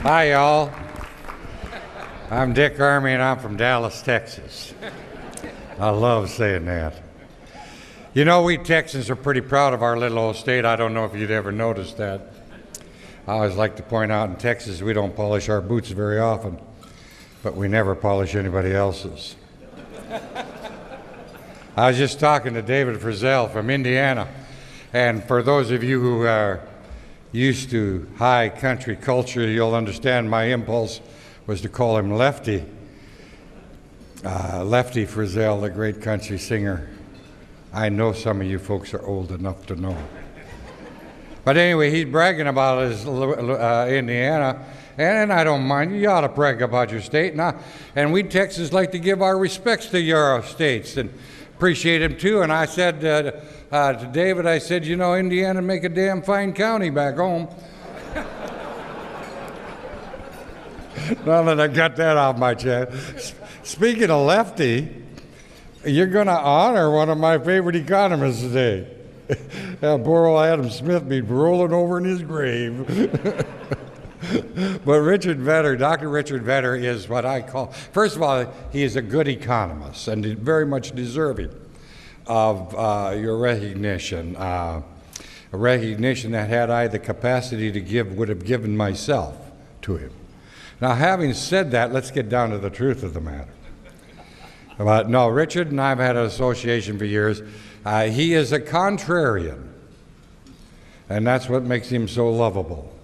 Hi, y'all. I'm Dick Armey, and I'm from Dallas, Texas. I love saying that. You know, we Texans are pretty proud of our little old state. I don't know if you'd ever noticed that. I always like to point out in Texas we don't polish our boots very often, but we never polish anybody else's. I was just talking to David Frizzell from Indiana, and for those of you who are used to high country culture, you'll understand my impulse was to call him Lefty. Lefty Frizzell, the great country singer. I know some of you folks are old enough to know. But anyway, he's bragging about his Indiana, and I don't mind. You ought to brag about your state. And we Texans like to give our respects to your states and appreciate them too. And I said to David, I said, you know, Indiana make a damn fine county back home. Now that I got that off my chest. Speaking of Lefty, you're going to honor one of my favorite economists today. Poor old Adam Smith be rolling over in his grave. But Richard Vedder, Dr. Richard Vedder is what I call, first of all, he is a good economist and very much deserving of your recognition. A recognition that had I the capacity to give, would have given myself to him. Now, having said that, let's get down to the truth of the matter. But no, Richard and I have had an association for years. He is a contrarian, and that's what makes him so lovable.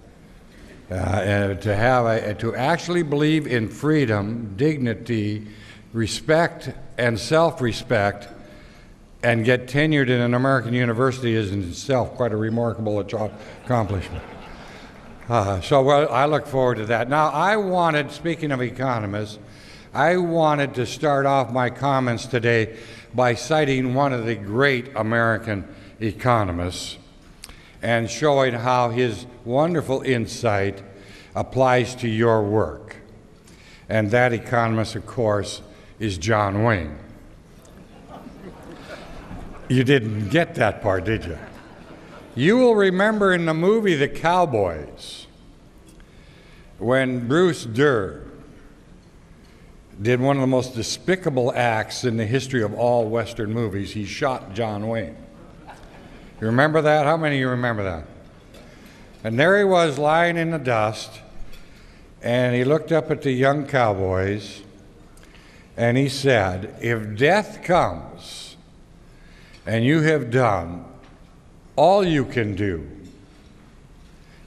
And to actually believe in freedom, dignity, respect, and self-respect, and get tenured in an American university is in itself quite a remarkable accomplishment. So I look forward to that. Now, I wanted, speaking of economists, I wanted to start off my comments today by citing one of the great American economists and showing how his wonderful insight applies to your work. And that economist, of course, is John Wayne. You didn't get that part, did you? You will remember in the movie The Cowboys, when Bruce Durr did one of the most despicable acts in the history of all Western movies. He shot John Wayne. You remember that? How many of you remember that? And there he was lying in the dust, and he looked up at the young cowboys, and he said, if death comes and you have done all you can do,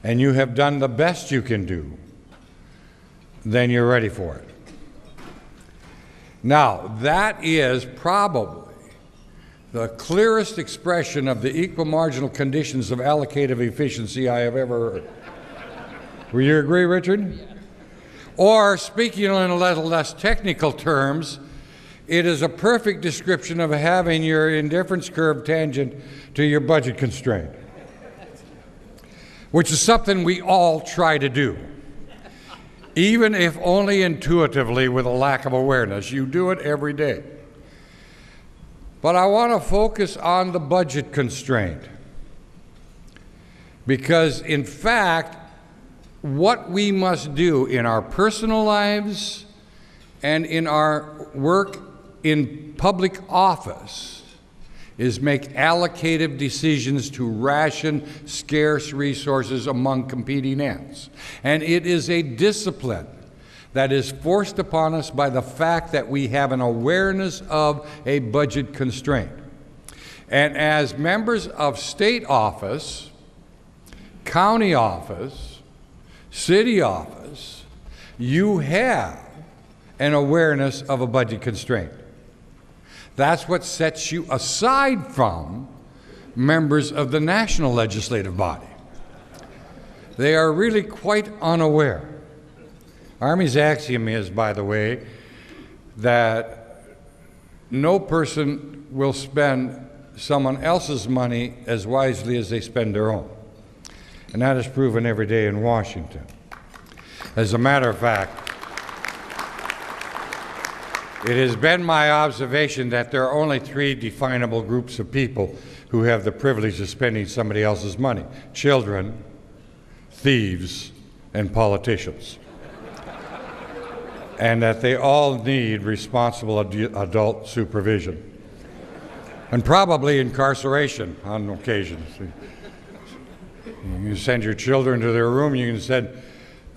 and you have done the best you can do, then you're ready for it. Now, that is probably the clearest expression of the equal marginal conditions of allocative efficiency I have ever heard. Will you agree, Richard? Yeah. Or, speaking in a little less technical terms, it is a perfect description of having your indifference curve tangent to your budget constraint, which is something we all try to do. Even if only intuitively with a lack of awareness. You do it every day. But I want to focus on the budget constraint. Because in fact, what we must do in our personal lives and in our work in public office is make allocative decisions to ration scarce resources among competing ends. And it is a discipline that is forced upon us by the fact that we have an awareness of a budget constraint. And as members of state office, county office, city office, you have an awareness of a budget constraint. That's what sets you aside from members of the national legislative body. They are really quite unaware. Armey's axiom is, by the way, that no person will spend someone else's money as wisely as they spend their own. And that is proven every day in Washington. As a matter of fact, it has been my observation that there are only three definable groups of people who have the privilege of spending somebody else's money: children, thieves, and politicians. And that they all need responsible adult supervision. And probably incarceration on occasions. You send your children to their room, you can send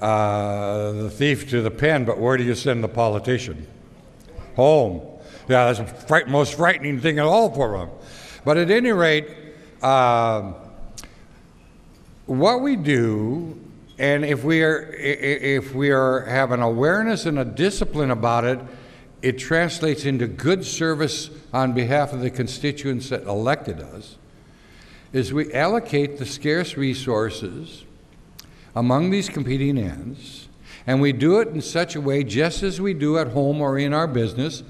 the thief to the pen, but where do you send the politician? Home. Yeah, that's the most frightening thing of all for them. But at any rate, what we do, and if we have an awareness and a discipline about it, it translates into good service on behalf of the constituents that elected us, is we allocate the scarce resources among these competing ends, and we do it in such a way, just as we do at home or in our business,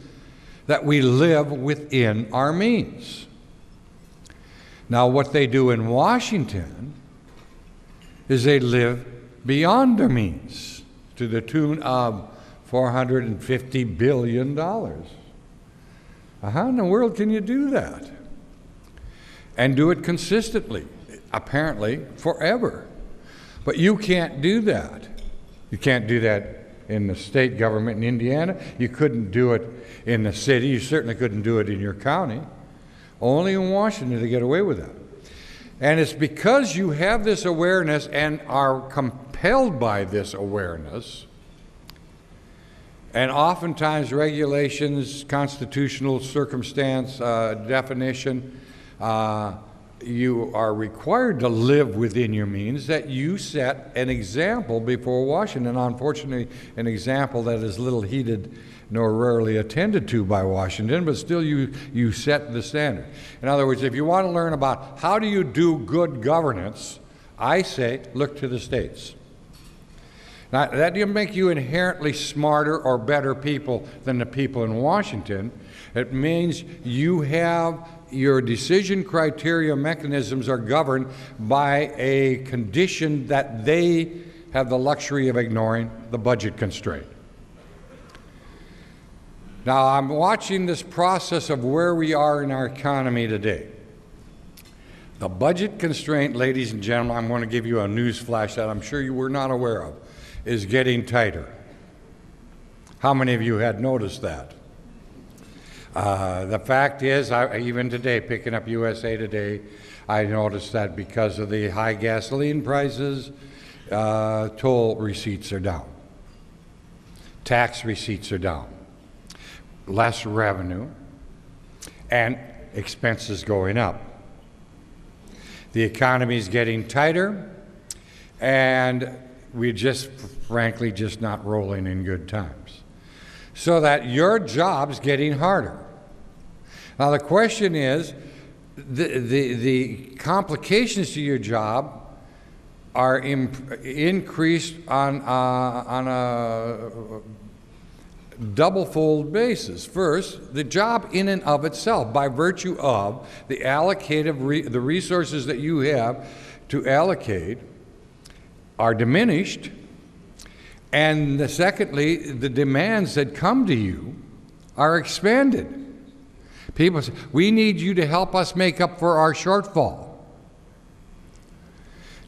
that we live within our means. Now, what they do in Washington is they live beyond their means to the tune of $450 billion. How in the world can you do that? And do it consistently, apparently forever. But you can't do that. You can't do that in the state government in Indiana. You couldn't do it in the city. You certainly couldn't do it in your county. Only in Washington to get away with that. And it's because you have this awareness and are compelled by this awareness, and oftentimes regulations, constitutional circumstance, definition, you are required to live within your means, that you set an example before Washington. Unfortunately, an example that is little heeded nor rarely attended to by Washington, but still you set the standard. In other words, if you want to learn about how do you do good governance, I say look to the states. Now, that doesn't make you inherently smarter or better people than the people in Washington. It means you have your decision criteria mechanisms are governed by a condition that they have the luxury of ignoring, the budget constraint. Now, I'm watching this process of where we are in our economy today. The budget constraint, ladies and gentlemen, I'm going to give you a news flash that I'm sure you were not aware of, is getting tighter. How many of you had noticed that? The fact is, even today, picking up USA Today, I noticed that because of the high gasoline prices, toll receipts are down. Tax receipts are down. Less revenue, and expenses going up. The economy is getting tighter, and we're just, frankly, just not rolling in good times. So that your job's getting harder. Now the question is, the complications to your job are increased on a double-fold basis. First, the job in and of itself, by virtue of the the resources that you have to allocate, are diminished. And secondly, the demands that come to you are expanded. People say, we need you to help us make up for our shortfall.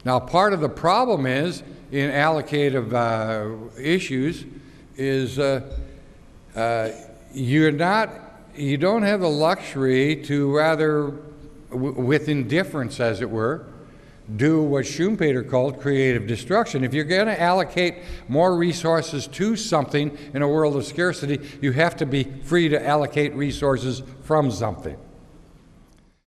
Now, part of the problem is, in allocative issues, is you don't have the luxury to rather, with indifference as it were, do what Schumpeter called creative destruction. If you're going to allocate more resources to something in a world of scarcity, you have to be free to allocate resources from something.